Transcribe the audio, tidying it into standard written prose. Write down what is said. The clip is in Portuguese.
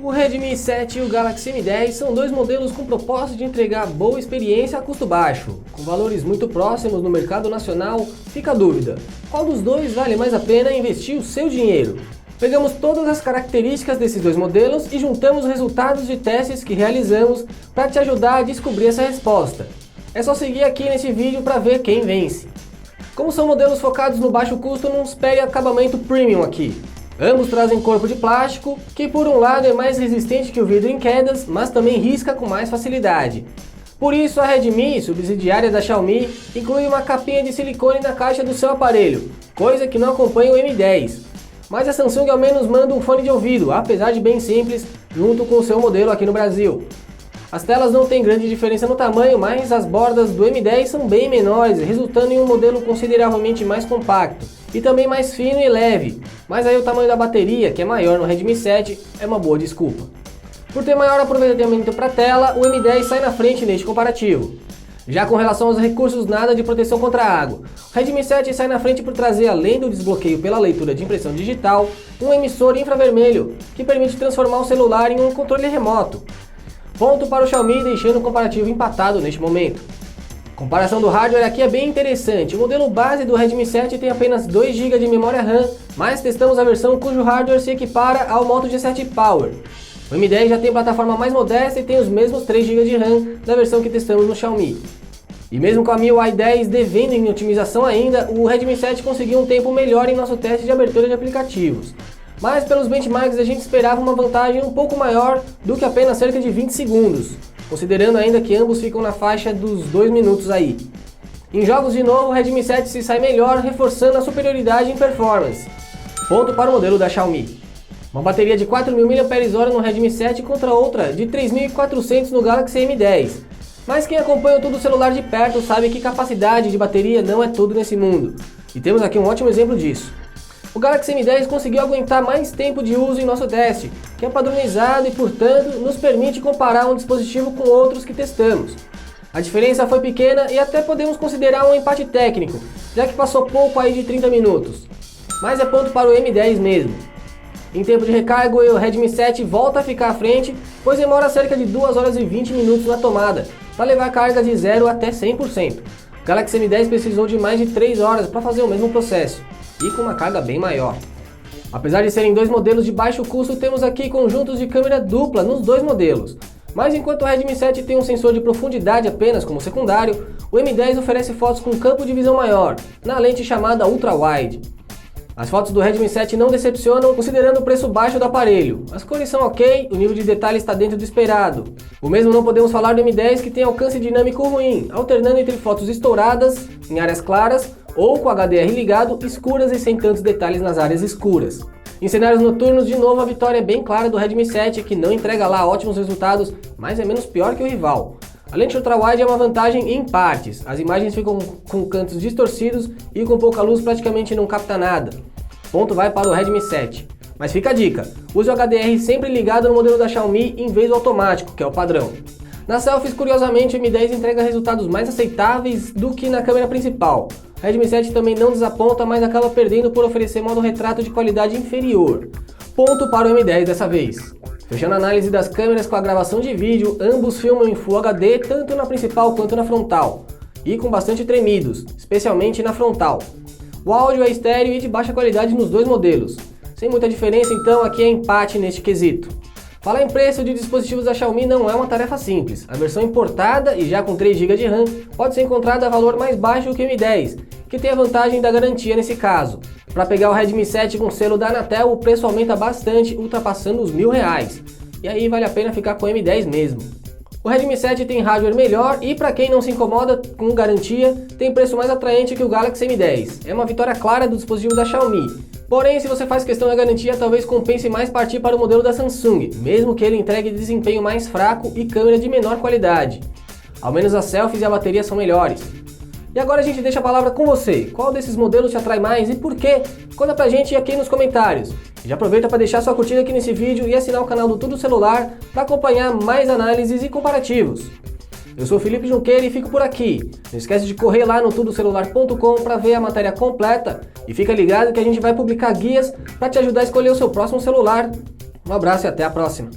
O Redmi 7 e o Galaxy M10 são dois modelos com propósito de entregar boa experiência a custo baixo. Com valores muito próximos no mercado nacional, fica a dúvida: qual dos dois vale mais a pena investir o seu dinheiro? Pegamos todas as características desses dois modelos e juntamos os resultados de testes que realizamos para te ajudar a descobrir essa resposta. É só seguir aqui nesse vídeo para ver quem vence. Como são modelos focados no baixo custo, não espere acabamento premium aqui. Ambos trazem corpo de plástico, que por um lado é mais resistente que o vidro em quedas, mas também risca com mais facilidade. Por isso a Redmi, subsidiária da Xiaomi, inclui uma capinha de silicone na caixa do seu aparelho, coisa que não acompanha o M10. Mas a Samsung ao menos manda um fone de ouvido, apesar de bem simples, junto com o seu modelo aqui no Brasil. As telas não têm grande diferença no tamanho, mas as bordas do M10 são bem menores, resultando em um modelo consideravelmente mais compacto e também mais fino e leve. Mas aí o tamanho da bateria, que é maior no Redmi 7, é uma boa desculpa. Por ter maior aproveitamento para a tela, o M10 sai na frente neste comparativo. Já com relação aos recursos, nada de proteção contra a água. O Redmi 7 sai na frente por trazer, além do desbloqueio pela leitura de impressão digital, um emissor infravermelho, que permite transformar o celular em um controle remoto. Ponto para o Xiaomi, deixando o comparativo empatado neste momento. A comparação do hardware aqui é bem interessante. O modelo base do Redmi 7 tem apenas 2 GB de memória RAM, mas testamos a versão cujo hardware se equipara ao Moto G7 Power. O M10 já tem plataforma mais modesta e tem os mesmos 3 GB de RAM da versão que testamos no Xiaomi. E mesmo com a MIUI 10 devendo em otimização ainda, o Redmi 7 conseguiu um tempo melhor em nosso teste de abertura de aplicativos. Mas pelos benchmarks a gente esperava uma vantagem um pouco maior do que apenas cerca de 20 segundos, considerando ainda que ambos ficam na faixa dos 2 minutos aí. Em jogos de novo, o Redmi 7 se sai melhor, reforçando a superioridade em performance. Ponto para o modelo da Xiaomi. Uma bateria de 4.000 mAh no Redmi 7 contra outra de 3.400 no Galaxy M10. Mas quem acompanha todo o celular de perto sabe que capacidade de bateria não é tudo nesse mundo. E temos aqui um ótimo exemplo disso. O Galaxy M10 conseguiu aguentar mais tempo de uso em nosso teste, que é padronizado e, portanto, nos permite comparar um dispositivo com outros que testamos. A diferença foi pequena e até podemos considerar um empate técnico, já que passou pouco aí de 30 minutos. Mas é ponto para o M10 mesmo. Em tempo de recarga, o Redmi 7 volta a ficar à frente, pois demora cerca de 2 horas e 20 minutos na tomada, para levar a carga de 0 até 100%. O Galaxy M10 precisou de mais de 3 horas para fazer o mesmo processo, e com uma carga bem maior. Apesar de serem dois modelos de baixo custo, temos aqui conjuntos de câmera dupla nos dois modelos. Mas enquanto o Redmi 7 tem um sensor de profundidade apenas como secundário, o M10 oferece fotos com campo de visão maior, na lente chamada Ultra Wide. As fotos do Redmi 7 não decepcionam, considerando o preço baixo do aparelho. As cores são ok, o nível de detalhe está dentro do esperado. O mesmo não podemos falar do M10, que tem alcance dinâmico ruim, alternando entre fotos estouradas, em áreas claras, ou com HDR ligado, escuras e sem tantos detalhes nas áreas escuras. Em cenários noturnos, de novo, a vitória é bem clara do Redmi 7, que não entrega lá ótimos resultados, mas é menos pior que o rival. A lente ultra-wide é uma vantagem em partes, as imagens ficam com cantos distorcidos e com pouca luz praticamente não capta nada. Ponto vai para o Redmi 7. Mas fica a dica, use o HDR sempre ligado no modelo da Xiaomi em vez do automático, que é o padrão. Nas selfies, curiosamente, o M10 entrega resultados mais aceitáveis do que na câmera principal. O Redmi 7 também não desaponta, mas acaba perdendo por oferecer modo retrato de qualidade inferior. Ponto para o M10 dessa vez. Fechando a análise das câmeras com a gravação de vídeo, ambos filmam em Full HD tanto na principal quanto na frontal, e com bastante tremidos, especialmente na frontal. O áudio é estéreo e de baixa qualidade nos dois modelos. Sem muita diferença, então aqui é empate neste quesito. Falar em preço de dispositivos da Xiaomi não é uma tarefa simples. A versão importada e já com 3 GB de RAM pode ser encontrada a valor mais baixo que o M10, que tem a vantagem da garantia nesse caso. Para pegar o Redmi 7 com selo da Anatel, o preço aumenta bastante, ultrapassando os R$1.000. E aí vale a pena ficar com o M10 mesmo. O Redmi 7 tem hardware melhor e, para quem não se incomoda com garantia, tem preço mais atraente que o Galaxy M10. É uma vitória clara do dispositivo da Xiaomi. Porém, se você faz questão da garantia, talvez compense mais partir para o modelo da Samsung, mesmo que ele entregue desempenho mais fraco e câmera de menor qualidade. Ao menos as selfies e a bateria são melhores. E agora a gente deixa a palavra com você. Qual desses modelos te atrai mais e por quê? Conta pra gente aqui nos comentários. Já aproveita para deixar sua curtida aqui nesse vídeo e assinar o canal do Tudo Celular para acompanhar mais análises e comparativos. Eu sou o Felipe Junqueira e fico por aqui. Não esquece de correr lá no tudocelular.com para ver a matéria completa e fica ligado que a gente vai publicar guias para te ajudar a escolher o seu próximo celular. Um abraço e até a próxima.